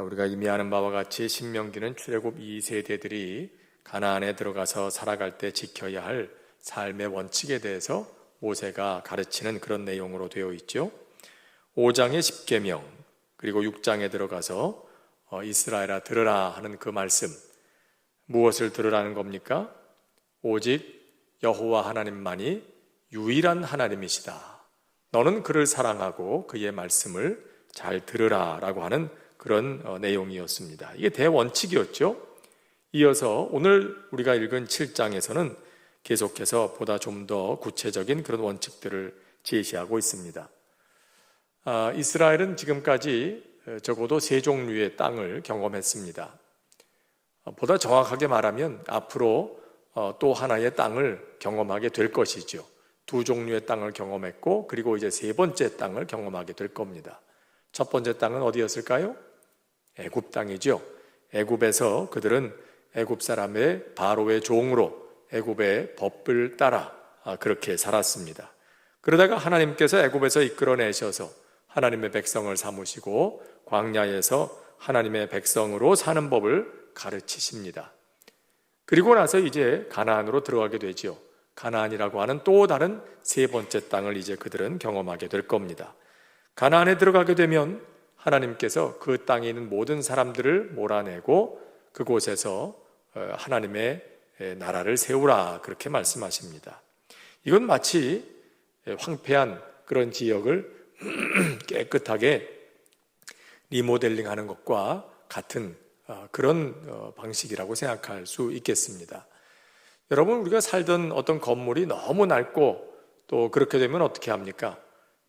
우리가 이미 아는 바와 같이 신명기는 출애굽 2세대들이 가나안에 들어가서 살아갈 때 지켜야 할 삶의 원칙에 대해서 모세가 가르치는 그런 내용으로 되어 있죠. 5장의 10계명 그리고 6장에 들어가서 이스라엘아 들으라 하는 그 말씀, 무엇을 들으라는 겁니까? 오직 여호와 하나님만이 유일한 하나님이시다. 너는 그를 사랑하고 그의 말씀을 잘 들으라 라고 하는 그런 내용이었습니다. 이게 대원칙이었죠. 이어서 오늘 우리가 읽은 7장에서는 계속해서 보다 좀 더 구체적인 그런 원칙들을 제시하고 있습니다. 이스라엘은 지금까지 적어도 세 종류의 땅을 경험했습니다. 보다 정확하게 말하면 앞으로 또 하나의 땅을 경험하게 될 것이죠. 두 종류의 땅을 경험했고 그리고 이제 세 번째 땅을 경험하게 될 겁니다. 첫 번째 땅은 어디였을까요? 애굽 땅이죠. 애굽에서 그들은 애굽 사람의 바로의 종으로 애굽의 법을 따라 그렇게 살았습니다. 그러다가 하나님께서 애굽에서 이끌어내셔서 하나님의 백성을 삼으시고 광야에서 하나님의 백성으로 사는 법을 가르치십니다. 그리고 나서 이제 가나안으로 들어가게 되죠. 가나안이라고 하는 또 다른 세 번째 땅을 이제 그들은 경험하게 될 겁니다. 가나안에 들어가게 되면 하나님께서 그 땅에 있는 모든 사람들을 몰아내고 그곳에서 하나님의 나라를 세우라 그렇게 말씀하십니다. 이건 마치 황폐한 그런 지역을 깨끗하게 리모델링하는 것과 같은 그런 방식이라고 생각할 수 있겠습니다. 여러분, 우리가 살던 어떤 건물이 너무 낡고 또 그렇게 되면 어떻게 합니까?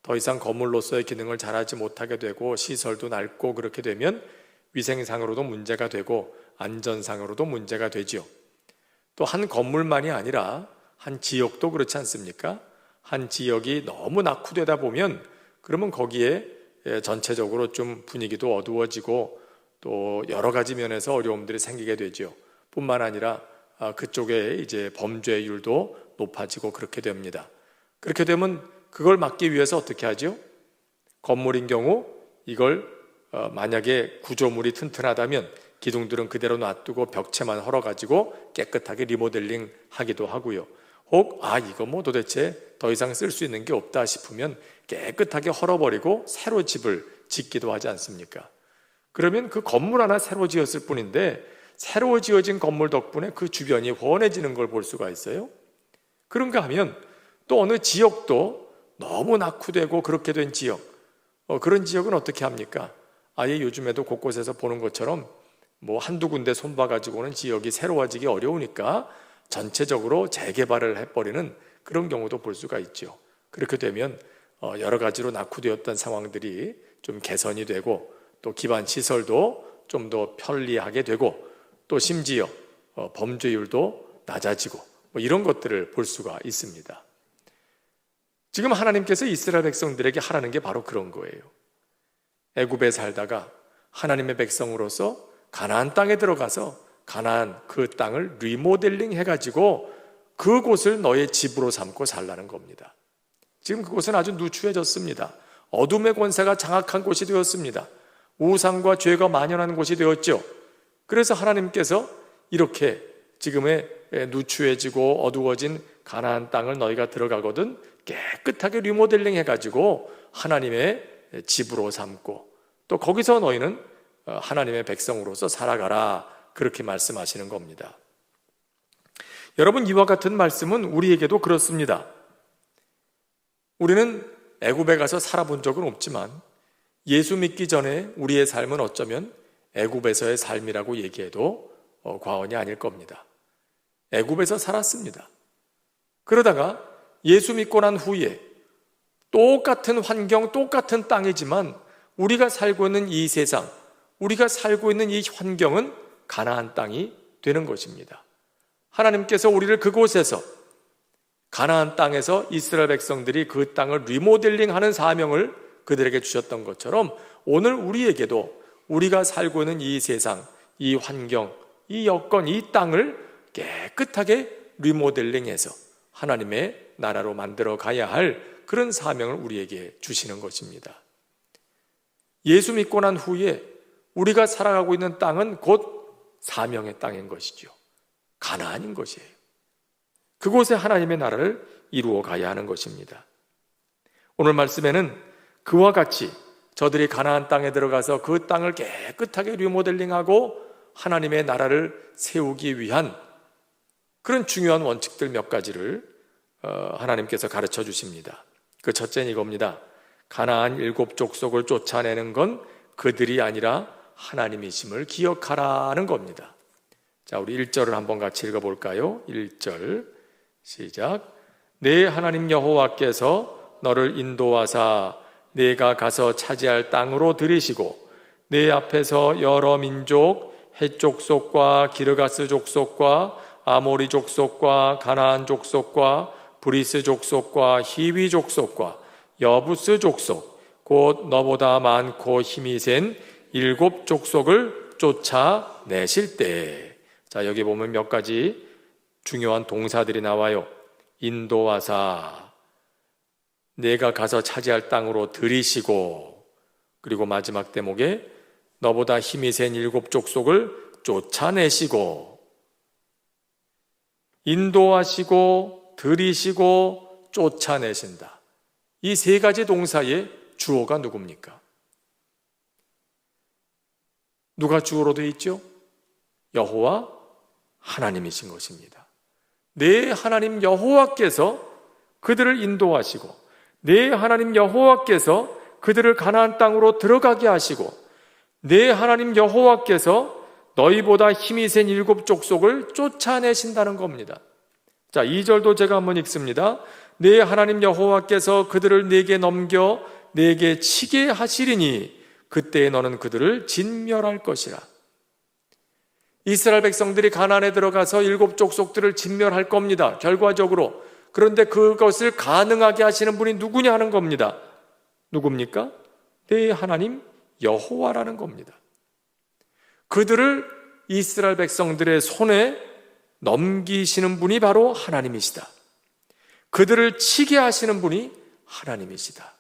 더 이상 건물로서의 기능을 잘하지 못하게 되고 시설도 낡고 그렇게 되면 위생상으로도 문제가 되고 안전상으로도 문제가 되죠. 또 한 건물만이 아니라 한 지역도 그렇지 않습니까? 한 지역이 너무 낙후되다 보면 그러면 거기에 전체적으로 좀 분위기도 어두워지고 또 여러 가지 면에서 어려움들이 생기게 되죠. 뿐만 아니라 그쪽에 이제 범죄율도 높아지고 그렇게 됩니다. 그렇게 되면 그걸 막기 위해서 어떻게 하죠? 건물인 경우 이걸 만약에 구조물이 튼튼하다면 기둥들은 그대로 놔두고 벽체만 헐어가지고 깨끗하게 리모델링 하기도 하고요. 혹 이거 뭐 도대체 더 이상 쓸 수 있는 게 없다 싶으면 깨끗하게 헐어버리고 새로 집을 짓기도 하지 않습니까? 그러면 그 건물 하나 새로 지었을 뿐인데 새로 지어진 건물 덕분에 그 주변이 훤해지는 걸 볼 수가 있어요. 그런가 하면 또 어느 지역도 너무 낙후되고 그렇게 된 지역, 그런 지역은 어떻게 합니까? 아예 요즘에도 곳곳에서 보는 것처럼 뭐 한두 군데 손봐가지고는 지역이 새로워지기 어려우니까 전체적으로 재개발을 해버리는 그런 경우도 볼 수가 있죠. 그렇게 되면 여러 가지로 낙후되었던 상황들이 좀 개선이 되고 또 기반 시설도 좀 더 편리하게 되고 또 심지어 범죄율도 낮아지고 뭐 이런 것들을 볼 수가 있습니다. 지금 하나님께서 이스라엘 백성들에게 하라는 게 바로 그런 거예요. 애굽에 살다가 하나님의 백성으로서 가나안 땅에 들어가서 가나안 그 땅을 리모델링 해가지고 그곳을 너의 집으로 삼고 살라는 겁니다. 지금 그곳은 아주 누추해졌습니다. 어둠의 권세가 장악한 곳이 되었습니다. 우상과 죄가 만연한 곳이 되었죠. 그래서 하나님께서 이렇게 지금의 누추해지고 어두워진 가나안 땅을 너희가 들어가거든 깨끗하게 리모델링 해가지고 하나님의 집으로 삼고 또 거기서 너희는 하나님의 백성으로서 살아가라 그렇게 말씀하시는 겁니다. 여러분, 이와 같은 말씀은 우리에게도 그렇습니다. 우리는 애굽에 가서 살아본 적은 없지만 예수 믿기 전에 우리의 삶은 어쩌면 애굽에서의 삶이라고 얘기해도 과언이 아닐 겁니다. 애굽에서 살았습니다. 그러다가 예수 믿고 난 후에 똑같은 환경, 똑같은 땅이지만 우리가 살고 있는 이 세상, 우리가 살고 있는 이 환경은 가나안 땅이 되는 것입니다. 하나님께서 우리를 그곳에서 가나안 땅에서 이스라엘 백성들이 그 땅을 리모델링하는 사명을 그들에게 주셨던 것처럼 오늘 우리에게도 우리가 살고 있는 이 세상, 이 환경, 이 여건, 이 땅을 깨끗하게 리모델링해서 하나님의 나라로 만들어 가야 할 그런 사명을 우리에게 주시는 것입니다. 예수 믿고 난 후에 우리가 살아가고 있는 땅은 곧 사명의 땅인 것이죠. 가나안인 것이에요. 그곳에 하나님의 나라를 이루어 가야 하는 것입니다. 오늘 말씀에는 그와 같이 저들이 가나안 땅에 들어가서 그 땅을 깨끗하게 리모델링하고 하나님의 나라를 세우기 위한 그런 중요한 원칙들 몇 가지를 하나님께서 가르쳐 주십니다. 그 첫째는 이겁니다. 가나안 7족속을 쫓아내는 건 그들이 아니라 하나님이심을 기억하라는 겁니다. 자, 우리 1절을 한번 같이 읽어볼까요? 1절 시작. 내 하나님 여호와께서 너를 인도하사 내가 가서 차지할 땅으로 들이시고 내 앞에서 여러 민족 헷 족속과 기르가스 족속과 아모리 족속과 가나안 족속과 브리스 족속과 히위 족속과 여부스 족속 곧 너보다 많고 힘이 센 7족속을 쫓아내실 때. 자, 여기 보면 몇 가지 중요한 동사들이 나와요. 인도하사, 내가 가서 차지할 땅으로 들이시고, 그리고 마지막 대목에 너보다 힘이 센 7족속을 쫓아내시고. 인도하시고 들이시고 쫓아내신다. 이 세 가지 동사의 주어가 누굽니까? 누가 주어로 되어 있죠? 여호와 하나님이신 것입니다. 내 하나님 여호와께서 그들을 인도하시고 내 하나님 여호와께서 그들을 가나안 땅으로 들어가게 하시고 내 하나님 여호와께서 너희보다 힘이 센 7족속을 쫓아내신다는 겁니다. 자, 2절도 제가 한번 읽습니다. 내 하나님 여호와께서 그들을 내게 넘겨 내게 치게 하시리니 그때에 너는 그들을 진멸할 것이라. 이스라엘 백성들이 가나안에 들어가서 7족속들을 진멸할 겁니다. 결과적으로. 그런데 그것을 가능하게 하시는 분이 누구냐 하는 겁니다. 누굽니까? 내 하나님 여호와라는 겁니다. 그들을 이스라엘 백성들의 손에 넘기시는 분이 바로 하나님이시다. 그들을 치게 하시는 분이 하나님이시다.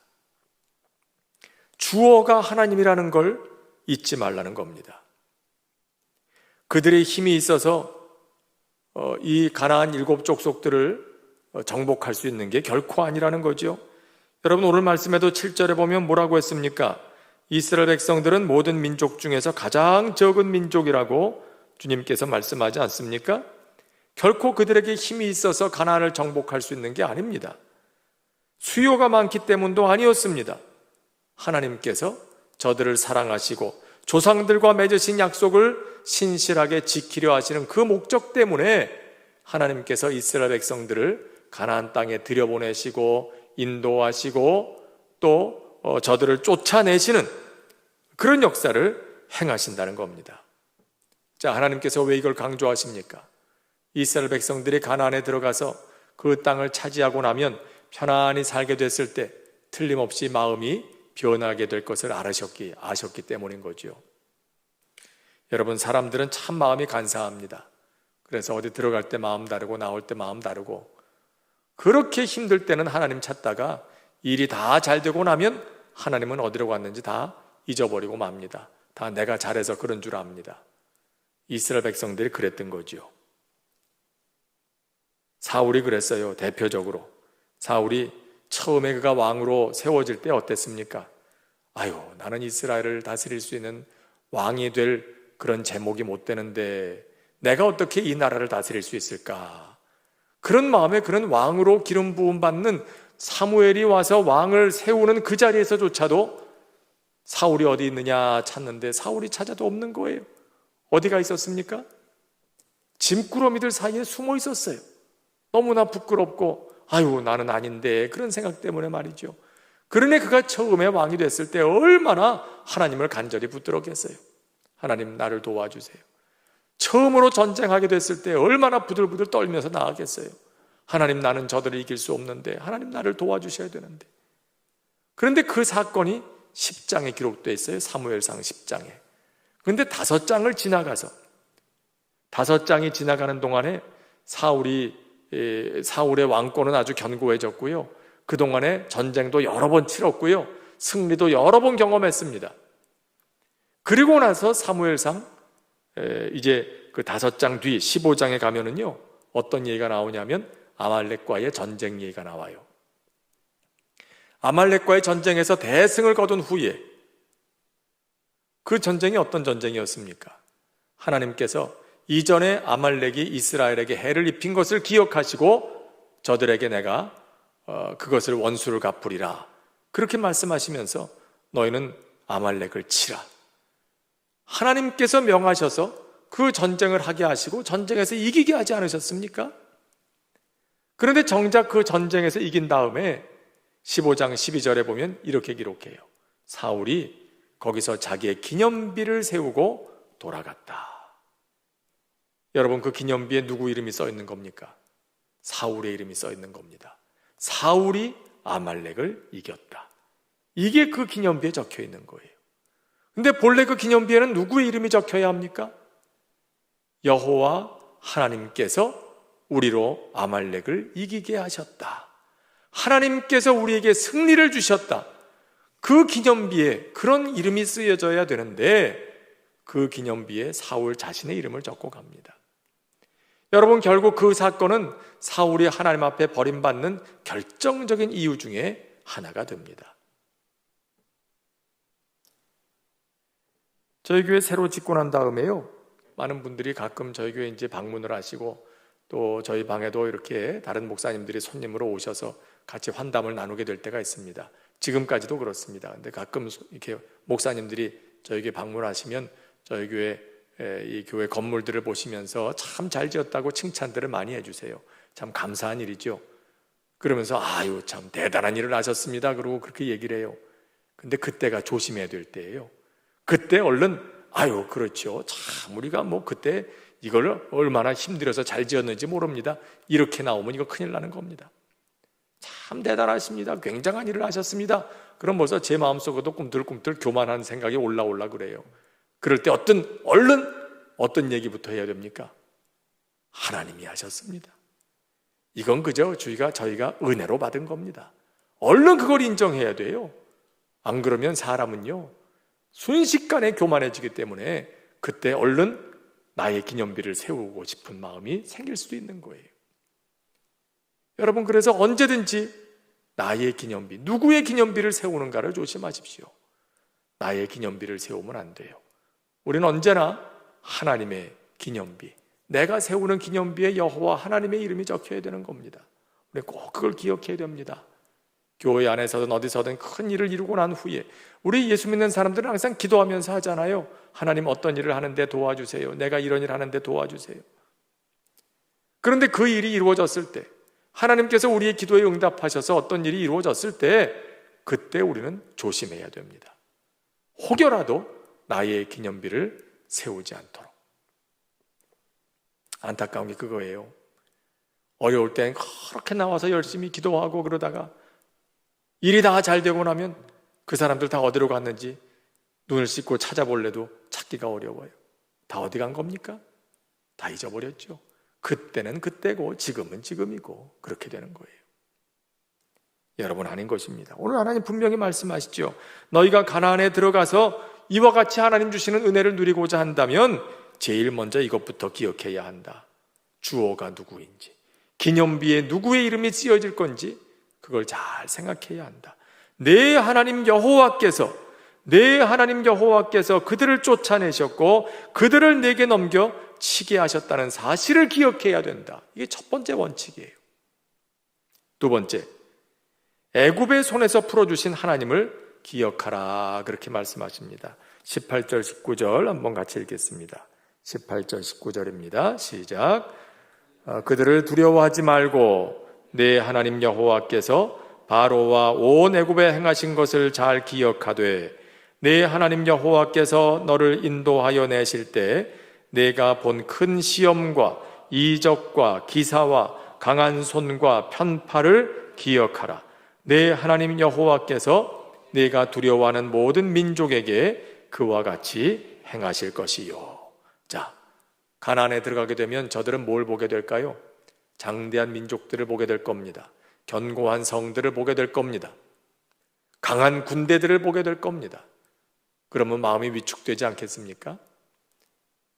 주어가 하나님이라는 걸 잊지 말라는 겁니다. 그들의 힘이 있어서 이 가나안 7족속들을 정복할 수 있는 게 결코 아니라는 거죠. 여러분, 오늘 말씀에도 7절에 보면 뭐라고 했습니까? 이스라엘 백성들은 모든 민족 중에서 가장 적은 민족이라고 주님께서 말씀하지 않습니까? 결코 그들에게 힘이 있어서 가나안을 정복할 수 있는 게 아닙니다. 수요가 많기 때문도 아니었습니다. 하나님께서 저들을 사랑하시고 조상들과 맺으신 약속을 신실하게 지키려 하시는 그 목적 때문에 하나님께서 이스라엘 백성들을 가나안 땅에 들여보내시고 인도하시고 또 저들을 쫓아내시는 그런 역사를 행하신다는 겁니다. 자, 하나님께서 왜 이걸 강조하십니까? 이스라엘 백성들이 가나안에 들어가서 그 땅을 차지하고 나면 편안히 살게 됐을 때 틀림없이 마음이 변하게 될 것을 아셨기 때문인 거죠. 여러분, 사람들은 참 마음이 간사합니다. 그래서 어디 들어갈 때 마음 다르고 나올 때 마음 다르고, 그렇게 힘들 때는 하나님 찾다가 일이 다 잘 되고 나면 하나님은 어디로 갔는지 다 잊어버리고 맙니다. 다 내가 잘해서 그런 줄 압니다. 이스라엘 백성들이 그랬던 거죠. 사울이 그랬어요. 대표적으로 사울이 처음에 그가 왕으로 세워질 때 어땠습니까? 아유, 나는 이스라엘을 다스릴 수 있는 왕이 될 그런 제목이 못 되는데 내가 어떻게 이 나라를 다스릴 수 있을까? 그런 마음에 그는 왕으로 기름 부음 받는 사무엘이 와서 왕을 세우는 그 자리에서조차도 사울이 어디 있느냐 찾는데 사울이 찾아도 없는 거예요. 어디가 있었습니까? 짐꾸러미들 사이에 숨어 있었어요. 너무나 부끄럽고 아유, 나는 아닌데 그런 생각 때문에 말이죠. 그러니 그가 처음에 왕이 됐을 때 얼마나 하나님을 간절히 붙들었겠어요. 하나님, 나를 도와주세요. 처음으로 전쟁하게 됐을 때 얼마나 부들부들 떨면서 나아갔어요. 하나님, 나는 저들을 이길 수 없는데 하나님, 나를 도와주셔야 되는데. 그런데 그 사건이 10장에 기록되어 있어요. 사무엘상 10장에. 그런데 5장을 지나가서 5장이 지나가는 동안에 사울의 왕권은 아주 견고해졌고요. 그동안에 전쟁도 여러 번 치렀고요. 승리도 여러 번 경험했습니다. 그리고 나서 사무엘상 이제 그 5장 뒤 15장에 가면은요, 어떤 얘기가 나오냐면 아말렉과의 전쟁 얘기가 나와요. 아말렉과의 전쟁에서 대승을 거둔 후에 그 전쟁이 어떤 전쟁이었습니까? 하나님께서 이전에 아말렉이 이스라엘에게 해를 입힌 것을 기억하시고 저들에게 내가 그것을 원수를 갚으리라, 그렇게 말씀하시면서 너희는 아말렉을 치라, 하나님께서 명하셔서 그 전쟁을 하게 하시고 전쟁에서 이기게 하지 않으셨습니까? 그런데 정작 그 전쟁에서 이긴 다음에 15장 12절에 보면 이렇게 기록해요. 사울이 거기서 자기의 기념비를 세우고 돌아갔다. 여러분, 그 기념비에 누구 이름이 써 있는 겁니까? 사울의 이름이 써 있는 겁니다. 사울이 아말렉을 이겼다. 이게 그 기념비에 적혀 있는 거예요. 근데 본래 그 기념비에는 누구의 이름이 적혀야 합니까? 여호와 하나님께서 우리로 아말렉을 이기게 하셨다, 하나님께서 우리에게 승리를 주셨다, 그 기념비에 그런 이름이 쓰여져야 되는데 그 기념비에 사울 자신의 이름을 적고 갑니다. 여러분, 결국 그 사건은 사울이 하나님 앞에 버림받는 결정적인 이유 중에 하나가 됩니다. 저희 교회 새로 짓고 난 다음에요, 많은 분들이 가끔 저희 교회 이제 방문을 하시고 또 저희 방에도 이렇게 다른 목사님들이 손님으로 오셔서 같이 환담을 나누게 될 때가 있습니다. 지금까지도 그렇습니다. 근데 가끔 이렇게 목사님들이 저희 교회 방문하시면 저희 교회 이 교회 건물들을 보시면서 참 잘 지었다고 칭찬들을 많이 해주세요. 참 감사한 일이죠. 그러면서 아유 참 대단한 일을 하셨습니다, 그러고 그렇게 얘기를 해요. 근데 그때가 조심해야 될 때예요. 그때 얼른 아유 그렇죠, 참 우리가 뭐 그때 이걸 얼마나 힘들어서 잘 지었는지 모릅니다, 이렇게 나오면 이거 큰일 나는 겁니다. 참 대단하십니다, 굉장한 일을 하셨습니다, 그럼 벌써 제 마음속에도 꿈틀꿈틀 교만한 생각이 올라올라 그래요. 그럴 때 얼른 어떤 얘기부터 해야 됩니까? 하나님이 하셨습니다. 이건 그저 저희가 은혜로 받은 겁니다. 얼른 그걸 인정해야 돼요. 안 그러면 사람은요 순식간에 교만해지기 때문에 그때 얼른 나의 기념비를 세우고 싶은 마음이 생길 수도 있는 거예요. 여러분, 그래서 언제든지 나의 기념비, 누구의 기념비를 세우는가를 조심하십시오. 나의 기념비를 세우면 안 돼요. 우리는 언제나 하나님의 기념비, 내가 세우는 기념비에 여호와 하나님의 이름이 적혀야 되는 겁니다. 우리 꼭 그걸 기억해야 됩니다. 교회 안에서든 어디서든 큰 일을 이루고 난 후에 우리 예수 믿는 사람들은 항상 기도하면서 하잖아요. 하나님 어떤 일을 하는데 도와주세요, 내가 이런 일 하는데 도와주세요. 그런데 그 일이 이루어졌을 때, 하나님께서 우리의 기도에 응답하셔서 어떤 일이 이루어졌을 때, 그때 우리는 조심해야 됩니다. 혹여라도 나의 기념비를 세우지 않도록. 안타까운 게 그거예요. 어려울 땐 그렇게 나와서 열심히 기도하고 그러다가 일이 다 잘 되고 나면 그 사람들 다 어디로 갔는지 눈을 씻고 찾아볼래도 찾기가 어려워요. 다 어디 간 겁니까? 다 잊어버렸죠. 그때는 그때고 지금은 지금이고 그렇게 되는 거예요. 여러분, 아닌 것입니다. 오늘 하나님 분명히 말씀하시죠. 너희가 가나안에 들어가서 이와 같이 하나님 주시는 은혜를 누리고자 한다면 제일 먼저 이것부터 기억해야 한다. 주어가 누구인지, 기념비에 누구의 이름이 쓰여질 건지 그걸 잘 생각해야 한다. 내 하나님 여호와께서 그들을 쫓아내셨고 그들을 내게 넘겨 치게 하셨다는 사실을 기억해야 된다. 이게 첫 번째 원칙이에요. 두 번째, 애굽의 손에서 풀어주신 하나님을 기억하라, 그렇게 말씀하십니다. 18절 19절 한번 같이 읽겠습니다. 18절 19절입니다. 시작. 그들을 두려워하지 말고 내 하나님 여호와께서 바로와 온 애굽에 행하신 것을 잘 기억하되 내 하나님 여호와께서 너를 인도하여 내실 때 내가 본 큰 시험과 이적과 기사와 강한 손과 편팔을 기억하라. 내 하나님 여호와께서 내가 두려워하는 모든 민족에게 그와 같이 행하실 것이요. 자, 가나안에 들어가게 되면 저들은 뭘 보게 될까요? 장대한 민족들을 보게 될 겁니다. 견고한 성들을 보게 될 겁니다. 강한 군대들을 보게 될 겁니다. 그러면 마음이 위축되지 않겠습니까?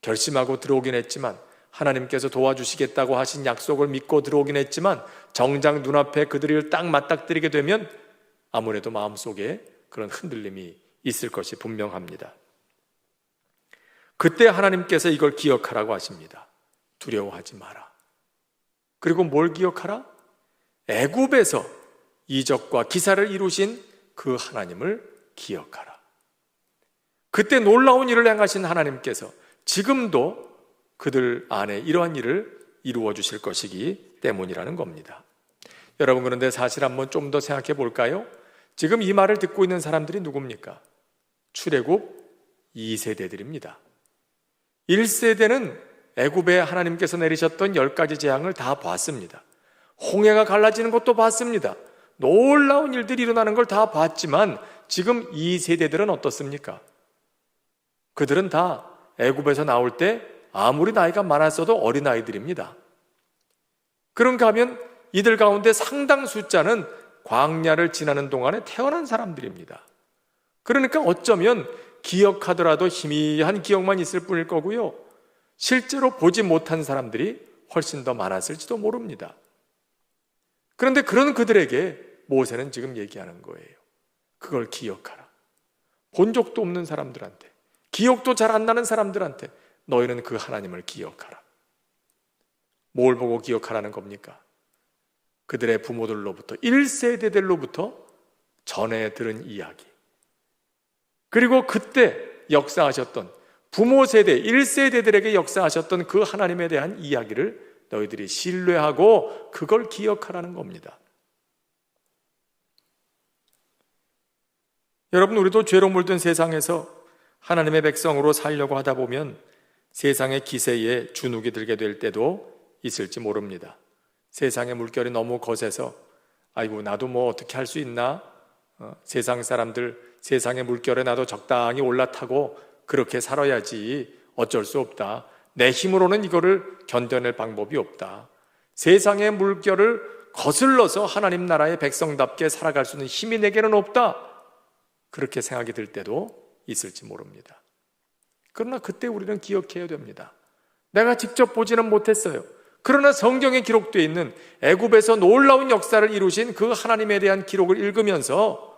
결심하고 들어오긴 했지만, 하나님께서 도와주시겠다고 하신 약속을 믿고 들어오긴 했지만, 정작 눈앞에 그들을 딱 맞닥뜨리게 되면 아무래도 마음속에 그런 흔들림이 있을 것이 분명합니다. 그때 하나님께서 이걸 기억하라고 하십니다. 두려워하지 마라. 그리고 뭘 기억하라? 애굽에서 이적과 기사를 이루신 그 하나님을 기억하라. 그때 놀라운 일을 행하신 하나님께서 지금도 그들 안에 이러한 일을 이루어 주실 것이기 때문이라는 겁니다. 여러분, 그런데 사실 한번 좀 더 생각해 볼까요? 지금 이 말을 듣고 있는 사람들이 누굽니까? 출애굽 2세대들입니다. 1세대는 애굽에 하나님께서 내리셨던 10가지 재앙을 다 봤습니다. 홍해가 갈라지는 것도 봤습니다. 놀라운 일들이 일어나는 걸 다 봤지만 지금 2세대들은 어떻습니까? 그들은 다 애굽에서 나올 때 아무리 나이가 많았어도 어린아이들입니다. 그런가 하면 이들 가운데 상당 숫자는 광야를 지나는 동안에 태어난 사람들입니다. 그러니까 어쩌면 기억하더라도 희미한 기억만 있을 뿐일 거고요, 실제로 보지 못한 사람들이 훨씬 더 많았을지도 모릅니다. 그런데 그런 그들에게 모세는 지금 얘기하는 거예요. 그걸 기억하라. 본 적도 없는 사람들한테, 기억도 잘 안 나는 사람들한테 너희는 그 하나님을 기억하라. 뭘 보고 기억하라는 겁니까? 그들의 부모들로부터, 1세대들로부터 전해 들은 이야기, 그리고 그때 역사하셨던 부모 세대, 1세대들에게 역사하셨던 그 하나님에 대한 이야기를 너희들이 신뢰하고 그걸 기억하라는 겁니다. 여러분, 우리도 죄로 물든 세상에서 하나님의 백성으로 살려고 하다 보면 세상의 기세에 주눅이 들게 될 때도 있을지 모릅니다. 세상의 물결이 너무 거세서 아이고 나도 뭐 어떻게 할 수 있나? 세상 사람들 세상의 물결에 나도 적당히 올라타고 그렇게 살아야지, 어쩔 수 없다. 내 힘으로는 이거를 견뎌낼 방법이 없다. 세상의 물결을 거슬러서 하나님 나라의 백성답게 살아갈 수 있는 힘이 내게는 없다. 그렇게 생각이 들 때도 있을지 모릅니다. 그러나 그때 우리는 기억해야 됩니다. 내가 직접 보지는 못했어요. 그러나 성경에 기록되어 있는 애굽에서 놀라운 역사를 이루신 그 하나님에 대한 기록을 읽으면서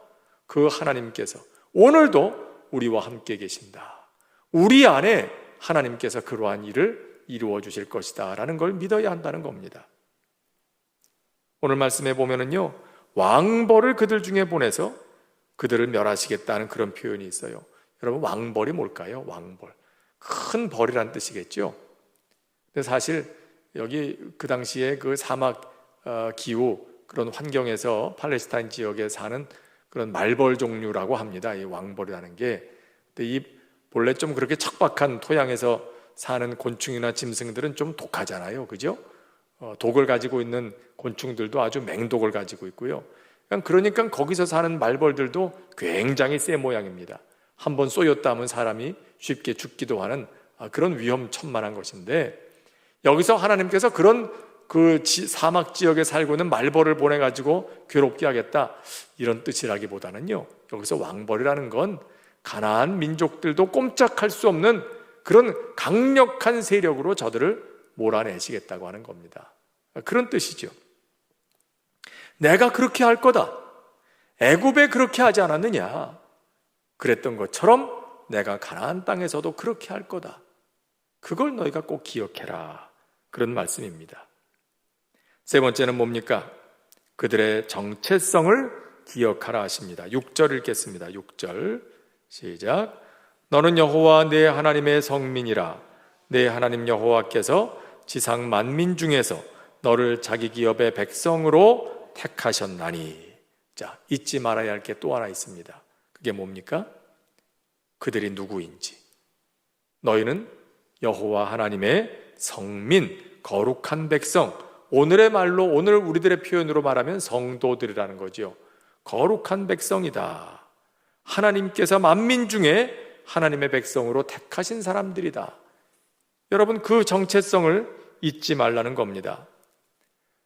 그 하나님께서 오늘도 우리와 함께 계신다. 우리 안에 하나님께서 그러한 일을 이루어 주실 것이다 라는 걸 믿어야 한다는 겁니다. 오늘 말씀에 보면은요, 왕벌을 그들 중에 보내서 그들을 멸하시겠다는 그런 표현이 있어요. 여러분, 왕벌이 뭘까요? 왕벌. 큰 벌이란 뜻이겠죠. 근데 사실 여기 그 당시에 그 사막 기후 그런 환경에서 팔레스타인 지역에 사는 그런 말벌 종류라고 합니다. 이 왕벌이라는 게. 근데 이 본래 좀 그렇게 척박한 토양에서 사는 곤충이나 짐승들은 좀 독하잖아요. 그죠? 독을 가지고 있는 곤충들도 아주 맹독을 가지고 있고요. 그러니까 거기서 사는 말벌들도 굉장히 세 모양입니다. 한번 쏘였다 하면 사람이 쉽게 죽기도 하는 그런 위험천만한 것인데, 여기서 하나님께서 그런 그 사막 지역에 살고 있는 말벌을 보내가지고 괴롭게 하겠다, 이런 뜻이라기보다는요, 여기서 왕벌이라는 건 가나안 민족들도 꼼짝할 수 없는 그런 강력한 세력으로 저들을 몰아내시겠다고 하는 겁니다. 그런 뜻이죠. 내가 그렇게 할 거다. 애굽에 그렇게 하지 않았느냐? 그랬던 것처럼 내가 가나안 땅에서도 그렇게 할 거다. 그걸 너희가 꼭 기억해라. 그런 말씀입니다. 세 번째는 뭡니까? 그들의 정체성을 기억하라 하십니다. 6절 읽겠습니다. 6절 시작. 너는 여호와 내 하나님의 성민이라. 내 하나님 여호와께서 지상 만민 중에서 너를 자기 기업의 백성으로 택하셨나니. 자, 잊지 말아야 할 게 또 하나 있습니다. 그게 뭡니까? 그들이 누구인지. 너희는 여호와 하나님의 성민, 거룩한 백성, 오늘의 말로, 오늘 우리들의 표현으로 말하면 성도들이라는 거죠. 거룩한 백성이다. 하나님께서 만민 중에 하나님의 백성으로 택하신 사람들이다. 여러분, 그 정체성을 잊지 말라는 겁니다.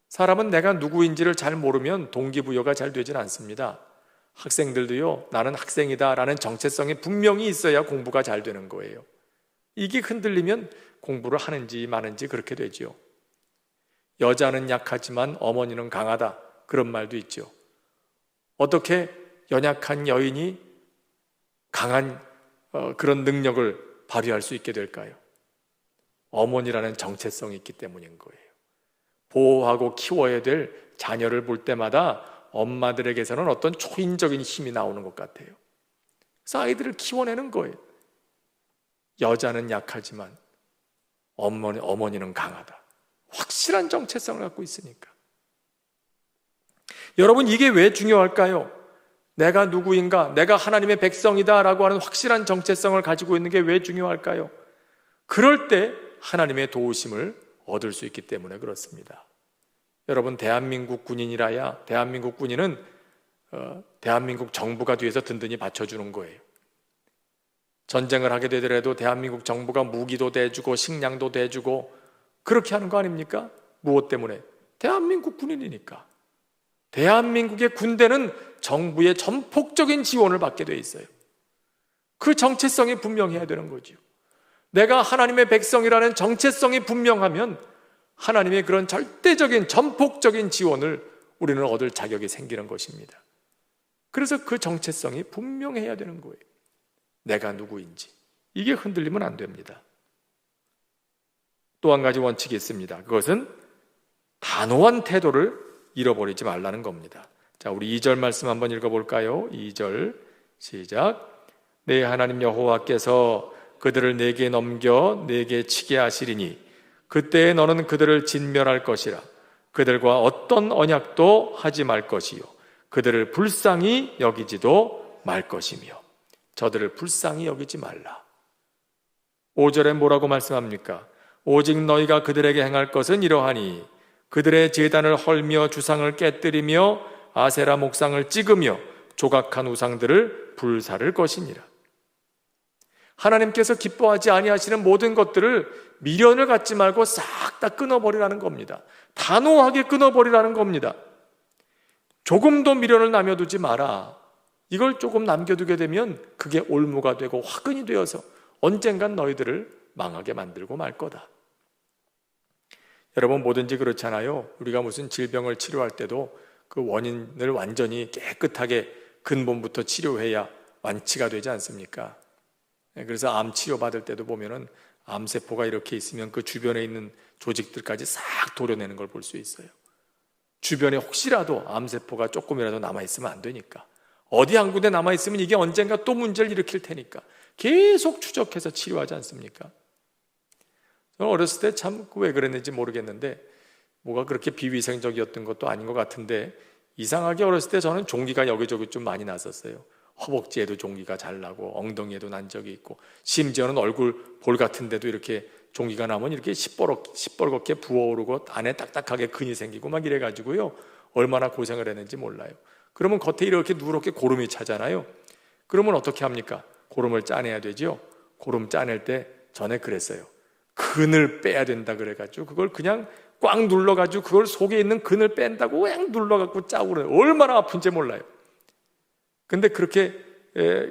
사람은 내가 누구인지를 잘 모르면 동기부여가 잘 되질 않습니다. 학생들도요, 나는 학생이다 라는 정체성이 분명히 있어야 공부가 잘 되는 거예요. 이게 흔들리면 공부를 하는지 마는지 그렇게 되죠. 여자는 약하지만 어머니는 강하다, 그런 말도 있죠. 어떻게 연약한 여인이 강한 그런 능력을 발휘할 수 있게 될까요? 어머니라는 정체성이 있기 때문인 거예요. 보호하고 키워야 될 자녀를 볼 때마다 엄마들에게서는 어떤 초인적인 힘이 나오는 것 같아요. 그래서 아이들을 키워내는 거예요. 여자는 약하지만 어머니는 강하다. 확실한 정체성을 갖고 있으니까. 여러분, 이게 왜 중요할까요? 내가 누구인가, 내가 하나님의 백성이다 라고 하는 확실한 정체성을 가지고 있는 게 왜 중요할까요? 그럴 때 하나님의 도우심을 얻을 수 있기 때문에 그렇습니다. 여러분, 대한민국 군인이라야 대한민국 군인은 대한민국 정부가 뒤에서 든든히 받쳐주는 거예요. 전쟁을 하게 되더라도 대한민국 정부가 무기도 대주고 식량도 대주고 그렇게 하는 거 아닙니까? 무엇 때문에? 대한민국 군인이니까. 대한민국의 군대는 정부의 전폭적인 지원을 받게 돼 있어요. 그 정체성이 분명해야 되는 거죠. 내가 하나님의 백성이라는 정체성이 분명하면 하나님의 그런 절대적인 전폭적인 지원을 우리는 얻을 자격이 생기는 것입니다. 그래서 그 정체성이 분명해야 되는 거예요. 내가 누구인지. 이게 흔들리면 안 됩니다. 또 한 가지 원칙이 있습니다. 그것은 단호한 태도를 잃어버리지 말라는 겁니다. 자, 우리 2절 말씀 한번 읽어볼까요? 2절 시작. 내 하나님 여호와께서 그들을 내게 넘겨 내게 치게 하시리니 그때에 너는 그들을 진멸할 것이라. 그들과 어떤 언약도 하지 말 것이요 그들을 불쌍히 여기지도 말 것이며. 저들을 불쌍히 여기지 말라. 5절에 뭐라고 말씀합니까? 오직 너희가 그들에게 행할 것은 이러하니 그들의 제단을 헐며 주상을 깨뜨리며 아세라 목상을 찍으며 조각한 우상들을 불사를 것이니라. 하나님께서 기뻐하지 아니하시는 모든 것들을 미련을 갖지 말고 싹 다 끊어버리라는 겁니다. 단호하게 끊어버리라는 겁니다. 조금도 미련을 남겨두지 마라. 이걸 조금 남겨두게 되면 그게 올무가 되고 화근이 되어서 언젠간 너희들을 망하게 만들고 말 거다. 여러분, 뭐든지 그렇잖아요. 우리가 무슨 질병을 치료할 때도 그 원인을 완전히 깨끗하게 근본부터 치료해야 완치가 되지 않습니까? 그래서 암 치료 받을 때도 보면은 암세포가 이렇게 있으면 그 주변에 있는 조직들까지 싹 도려내는 걸 볼 수 있어요. 주변에 혹시라도 암세포가 조금이라도 남아있으면 안 되니까. 어디 한 군데 남아있으면 이게 언젠가 또 문제를 일으킬 테니까 계속 추적해서 치료하지 않습니까? 저는 어렸을 때 참 왜 그랬는지 모르겠는데 뭐가 그렇게 비위생적이었던 것도 아닌 것 같은데 이상하게 어렸을 때 저는 종기가 여기저기 좀 많이 났었어요. 허벅지에도 종기가 잘 나고 엉덩이에도 난 적이 있고 심지어는 얼굴 볼 같은 데도 이렇게 종기가 나면 이렇게 시뻘겋게 부어오르고 안에 딱딱하게 근이 생기고 막 이래가지고요 얼마나 고생을 했는지 몰라요. 그러면 겉에 이렇게 누렇게 고름이 차잖아요. 그러면 어떻게 합니까? 고름을 짜내야 되죠. 고름 짜낼 때 전에 그랬어요. 근을 빼야 된다 그래가지고 그걸 그냥 꽉 눌러가지고 그걸 속에 있는 근을 뺀다고 꽉 눌러갖고 짜고 그래요. 얼마나 아픈지 몰라요. 근데 그렇게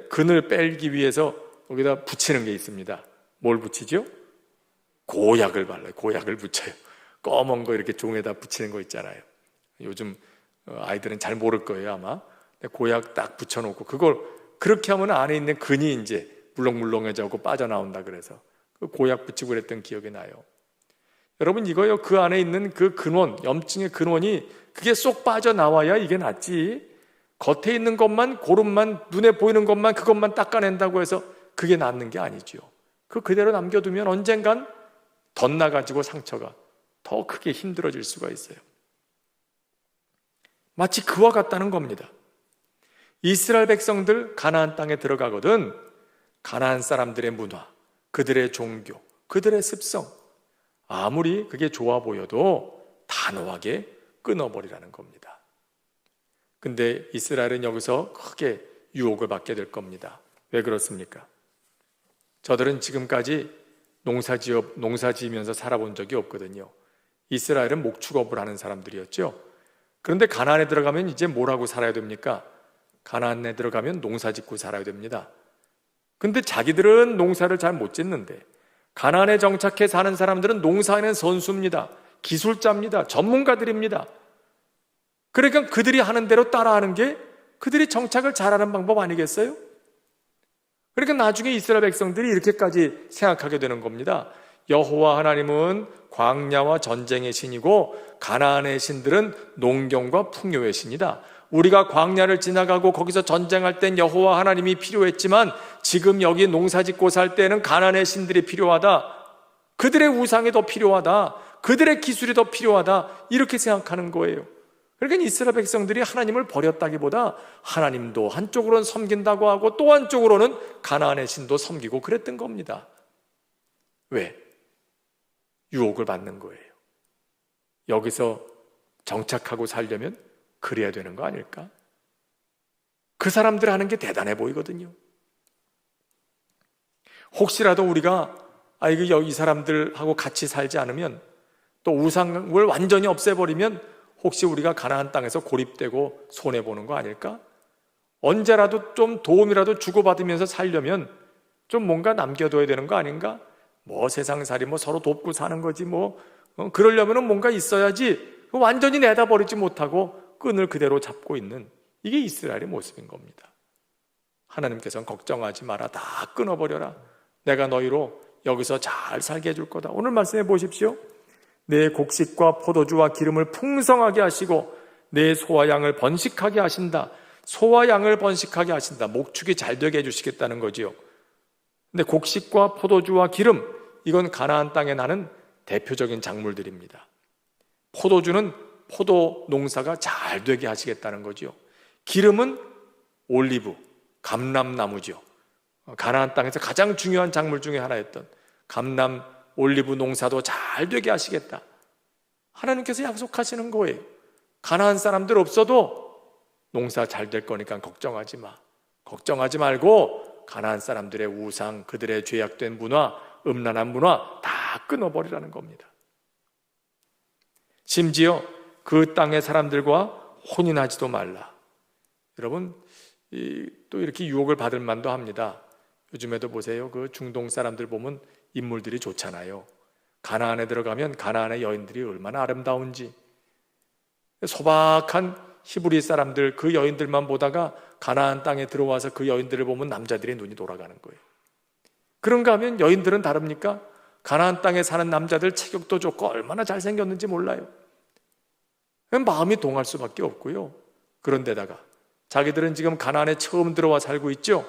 근을 빼기 위해서 거기다 붙이는 게 있습니다. 뭘 붙이죠? 고약을 발라요. 고약을 붙여요. 검은 거 이렇게 종에다 붙이는 거 있잖아요. 요즘 아이들은 잘 모를 거예요 아마. 고약 딱 붙여놓고 그걸 그렇게 하면 안에 있는 근이 이제 물렁물렁해지고 빠져나온다 그래서 그 고약 붙이고 그랬던 기억이 나요. 여러분 이거요, 그 안에 있는 그 근원, 염증의 근원이 그게 쏙 빠져나와야 이게 낫지. 겉에 있는 것만, 고름만, 눈에 보이는 것만, 그것만 닦아낸다고 해서 그게 낫는 게 아니죠. 그 그대로 남겨두면 언젠간 덧나가지고 상처가 더 크게 힘들어질 수가 있어요. 마치 그와 같다는 겁니다. 이스라엘 백성들 가나안 땅에 들어가거든 가나안 사람들의 문화, 그들의 종교, 그들의 습성 아무리 그게 좋아 보여도 단호하게 끊어버리라는 겁니다. 근데 이스라엘은 여기서 크게 유혹을 받게 될 겁니다. 왜 그렇습니까? 저들은 지금까지 농사 지으면서 살아본 적이 없거든요. 이스라엘은 목축업을 하는 사람들이었죠. 그런데 가나안에 들어가면 이제 뭘 하고 살아야 됩니까? 가나안에 들어가면 농사 짓고 살아야 됩니다. 근데 자기들은 농사를 잘 못 짓는데 가나안에 정착해 사는 사람들은 농사에는 선수입니다. 기술자입니다. 전문가들입니다. 그러니까 그들이 하는 대로 따라하는 게 그들이 정착을 잘하는 방법 아니겠어요? 그러니까 나중에 이스라엘 백성들이 이렇게까지 생각하게 되는 겁니다. 여호와 하나님은 광야와 전쟁의 신이고 가나안의 신들은 농경과 풍요의 신이다. 우리가 광야를 지나가고 거기서 전쟁할 땐 여호와 하나님이 필요했지만 지금 여기 농사 짓고 살 때는 가나안의 신들이 필요하다. 그들의 우상이 더 필요하다. 그들의 기술이 더 필요하다. 이렇게 생각하는 거예요. 그러니까 이스라엘 백성들이 하나님을 버렸다기보다 하나님도 한쪽으로는 섬긴다고 하고 또 한쪽으로는 가나안의 신도 섬기고 그랬던 겁니다. 왜? 유혹을 받는 거예요. 여기서 정착하고 살려면 그래야 되는 거 아닐까? 그 사람들 하는 게 대단해 보이거든요. 혹시라도 우리가 이 사람들하고 같이 살지 않으면 또 우상을 완전히 없애버리면 혹시 우리가 가나안 땅에서 고립되고 손해보는 거 아닐까? 언제라도 좀 도움이라도 주고받으면서 살려면 좀 뭔가 남겨둬야 되는 거 아닌가? 세상살이 서로 돕고 사는 거지 그러려면 뭔가 있어야지 완전히 내다버리지 못하고 끈을 그대로 잡고 있는 이게 이스라엘의 모습인 겁니다. 하나님께서는 걱정하지 마라. 다 끊어버려라. 내가 너희로 여기서 잘 살게 해줄 거다. 오늘 말씀해 보십시오. 내 곡식과 포도주와 기름을 풍성하게 하시고 내 소와 양을 번식하게 하신다. 소와 양을 번식하게 하신다. 목축이 잘 되게 해주시겠다는 거지요. 근데 곡식과 포도주와 기름, 이건 가나안 땅에 나는 대표적인 작물들입니다. 포도주는 포도 농사가 잘 되게 하시겠다는 거죠. 기름은 올리브, 감람나무죠. 가나안 땅에서 가장 중요한 작물 중에 하나였던 감람, 올리브 농사도 잘 되게 하시겠다. 하나님께서 약속하시는 거예요. 가나안 사람들 없어도 농사 잘 될 거니까 걱정하지 마. 걱정하지 말고 가나안 사람들의 우상, 그들의 죄악된 문화, 음란한 문화 다 끊어버리라는 겁니다. 심지어 그 땅의 사람들과 혼인하지도 말라. 여러분, 또 이렇게 유혹을 받을 만도 합니다. 요즘에도 보세요. 그 중동 사람들 보면 인물들이 좋잖아요. 가나안에 들어가면 가나안의 여인들이 얼마나 아름다운지. 소박한 히브리 사람들 그 여인들만 보다가 가나안 땅에 들어와서 그 여인들을 보면 남자들의 눈이 돌아가는 거예요. 그런가 하면 여인들은 다릅니까? 가나안 땅에 사는 남자들 체격도 좋고 얼마나 잘생겼는지 몰라요. 마음이 동할 수밖에 없고요. 그런데다가 자기들은 지금 가나안에 처음 들어와 살고 있죠.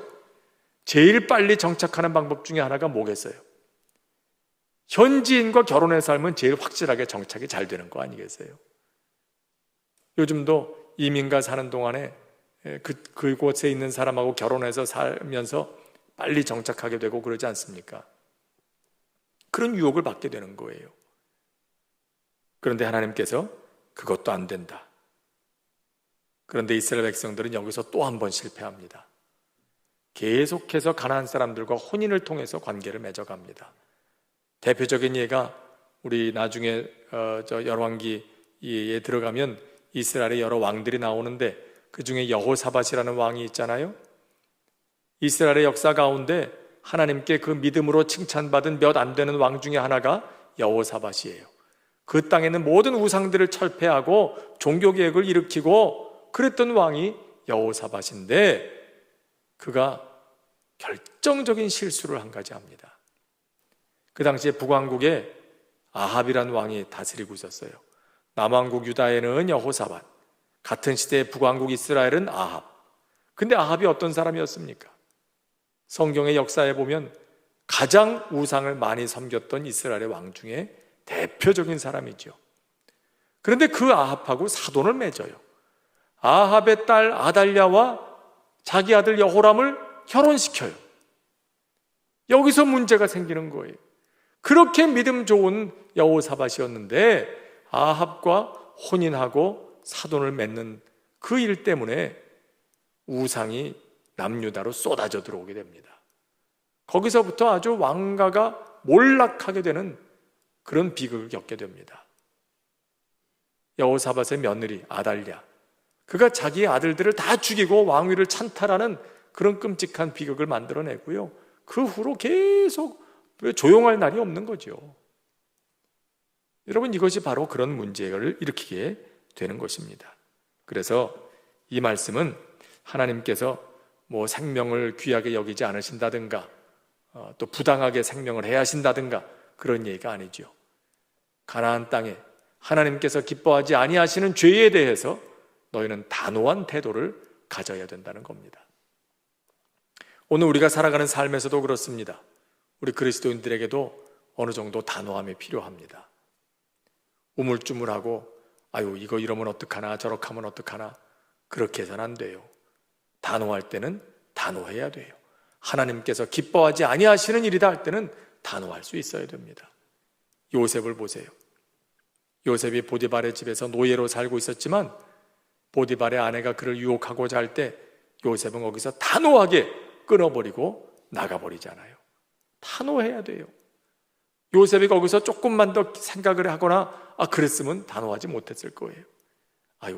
제일 빨리 정착하는 방법 중에 하나가 뭐겠어요? 현지인과 결혼해 살면 제일 확실하게 정착이 잘 되는 거 아니겠어요? 요즘도 이민가 사는 동안에 그곳에 있는 사람하고 결혼해서 살면서 빨리 정착하게 되고 그러지 않습니까? 그런 유혹을 받게 되는 거예요. 그런데 하나님께서 그것도 안 된다. 그런데 이스라엘 백성들은 여기서 또 한 번 실패합니다. 계속해서 가나안 사람들과 혼인을 통해서 관계를 맺어갑니다. 대표적인 예가 우리 나중에 열왕기에 들어가면 이스라엘의 여러 왕들이 나오는데 그 중에 여호사밧이라는 왕이 있잖아요. 이스라엘의 역사 가운데 하나님께 그 믿음으로 칭찬받은 몇 안 되는 왕 중에 하나가 여호사밧이에요. 그 땅에는 모든 우상들을 철폐하고 종교개혁을 일으키고 그랬던 왕이 여호사밧인데 그가 결정적인 실수를 한 가지 합니다. 그 당시에 북왕국에 아합이라는 왕이 다스리고 있었어요. 남왕국 유다에는 여호사밧, 같은 시대의 북왕국 이스라엘은 아합. 근데 아합이 어떤 사람이었습니까? 성경의 역사에 보면 가장 우상을 많이 섬겼던 이스라엘의 왕 중에 대표적인 사람이죠. 그런데 그 아합하고 사돈을 맺어요. 아합의 딸 아달랴와 자기 아들 여호람을 결혼시켜요. 여기서 문제가 생기는 거예요. 그렇게 믿음 좋은 여호사밧이었는데 아합과 혼인하고 사돈을 맺는 그 일 때문에 우상이 남유다로 쏟아져 들어오게 됩니다. 거기서부터 아주 왕가가 몰락하게 되는 그런 비극을 겪게 됩니다. 여호사밧의 며느리 아달랴, 그가 자기의 아들들을 다 죽이고 왕위를 찬탈하는 그런 끔찍한 비극을 만들어내고요. 그 후로 계속 조용할 날이 없는 거죠. 여러분, 이것이 바로 그런 문제를 일으키게 되는 것입니다. 그래서 이 말씀은 하나님께서 생명을 귀하게 여기지 않으신다든가 또 부당하게 생명을 해하신다든가 그런 얘기가 아니죠. 가나안 땅에 하나님께서 기뻐하지 아니하시는 죄에 대해서 너희는 단호한 태도를 가져야 된다는 겁니다. 오늘 우리가 살아가는 삶에서도 그렇습니다. 우리 그리스도인들에게도 어느 정도 단호함이 필요합니다. 우물쭈물하고 이거 이러면 어떡하나 저렇게 하면 어떡하나 그렇게 해서는 안 돼요. 단호할 때는 단호해야 돼요. 하나님께서 기뻐하지 아니하시는 일이다 할 때는 단호할 수 있어야 됩니다. 요셉을 보세요. 요셉이 보디발의 집에서 노예로 살고 있었지만 보디발의 아내가 그를 유혹하고자 할 때 요셉은 거기서 단호하게 끊어버리고 나가버리잖아요. 단호해야 돼요. 요셉이 거기서 조금만 더 생각을 하거나 그랬으면 단호하지 못했을 거예요.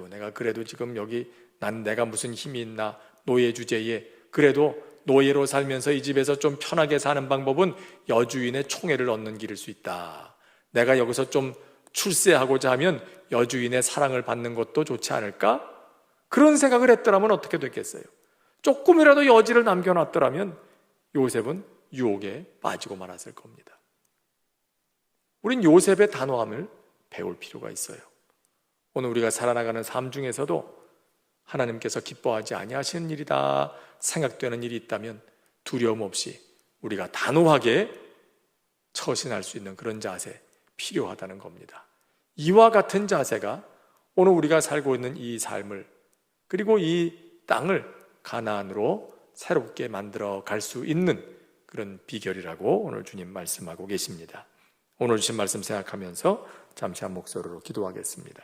내가 그래도 지금 여기 내가 무슨 힘이 있나, 노예 주제에. 그래도 노예로 살면서 이 집에서 좀 편하게 사는 방법은 여주인의 총애를 얻는 길일 수 있다. 내가 여기서 좀 출세하고자 하면 여주인의 사랑을 받는 것도 좋지 않을까? 그런 생각을 했더라면 어떻게 됐겠어요? 조금이라도 여지를 남겨놨더라면 요셉은 유혹에 빠지고 말았을 겁니다. 우린 요셉의 단호함을 배울 필요가 있어요. 오늘 우리가 살아나가는 삶 중에서도 하나님께서 기뻐하지 아니하시는 일이다 생각되는 일이 있다면 두려움 없이 우리가 단호하게 처신할 수 있는 그런 자세 필요하다는 겁니다. 이와 같은 자세가 오늘 우리가 살고 있는 이 삶을, 그리고 이 땅을 가나안으로 새롭게 만들어 갈 수 있는 그런 비결이라고 오늘 주님 말씀하고 계십니다. 오늘 주신 말씀 생각하면서 잠시 한 목소리로 기도하겠습니다.